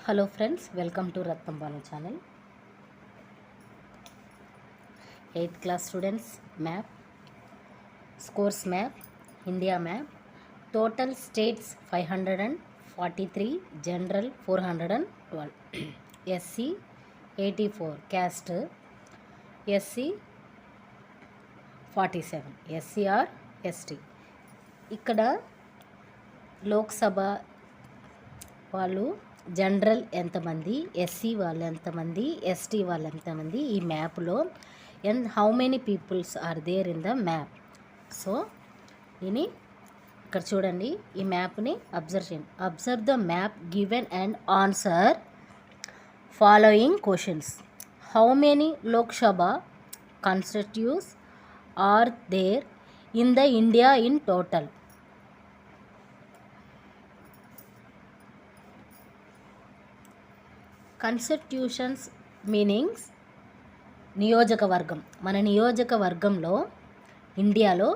Hello friends, welcome to Ratnambanu channel. 8th class students, map, scores map, India map, total states 543, general 412, SC 84, caste SC 47, SCR ST. ఇక్కడ లోక్సభ వాళ్ళు general ఎంతమంది, SC వాళ్ళు ఎంతమంది, ST వాళ్ళు ఎంతమంది, ఈ మ్యాప్లో how many peoples are there in the map. So ఇది ఇక్కడ చూడండి, ఈ మ్యాప్ని observe the map given and answer following questions. How many Lok Sabha constituencies are there in the India in total? Constitutions meanings నియోజకవర్గం. మన నియోజకవర్గంలో ఇండియాలో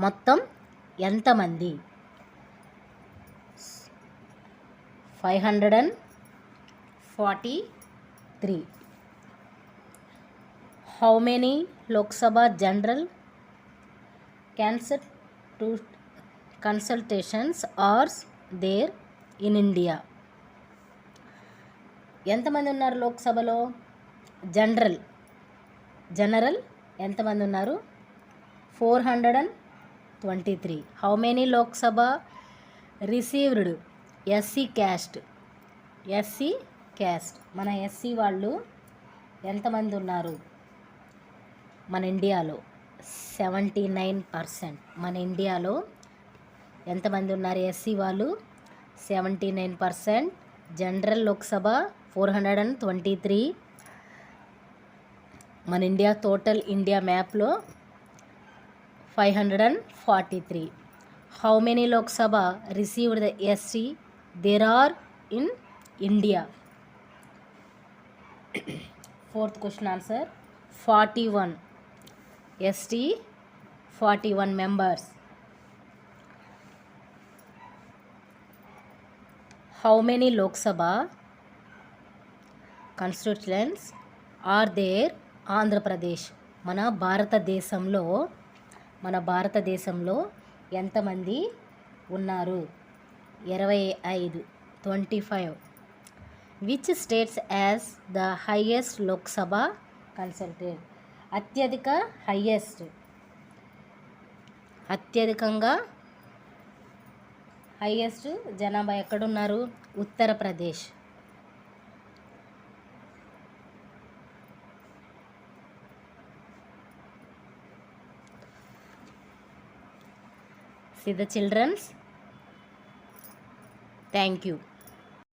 మొత్తం ఎంతమంది? 543. How many Lok Sabha general consultations are there in India? ఎంతమంది ఉన్నారు లోక్సభలో? జనరల్ ఎంతమంది ఉన్నారు? 423. How many Lok Sabha reserved SC caste మన ఎస్సీ వాళ్ళు ఎంతమంది ఉన్నారు మన ఇండియాలో? 79%. మన ఇండియాలో ఎంతమంది ఉన్నారు ఎస్సీ వాళ్ళు? 79%. జనరల్ లోక్సభ 423. మన ఇండియా టోటల్ ఇండియా మ్యాప్లో 543. How many Lok Sabha received the ST there are in India? Fourth question answer 41. ST 41 members. How many Lok Sabha constituents are there Andhra Pradesh? మన భారతదేశంలో ఎంతమంది ఉన్నారు? 25. 25. Which states has the highest Lok Sabha consultant? అత్యధికంగా హైయెస్ట్ జనాభా ఎక్కడున్నారు? Uttar Pradesh. See the childrens. Thank you.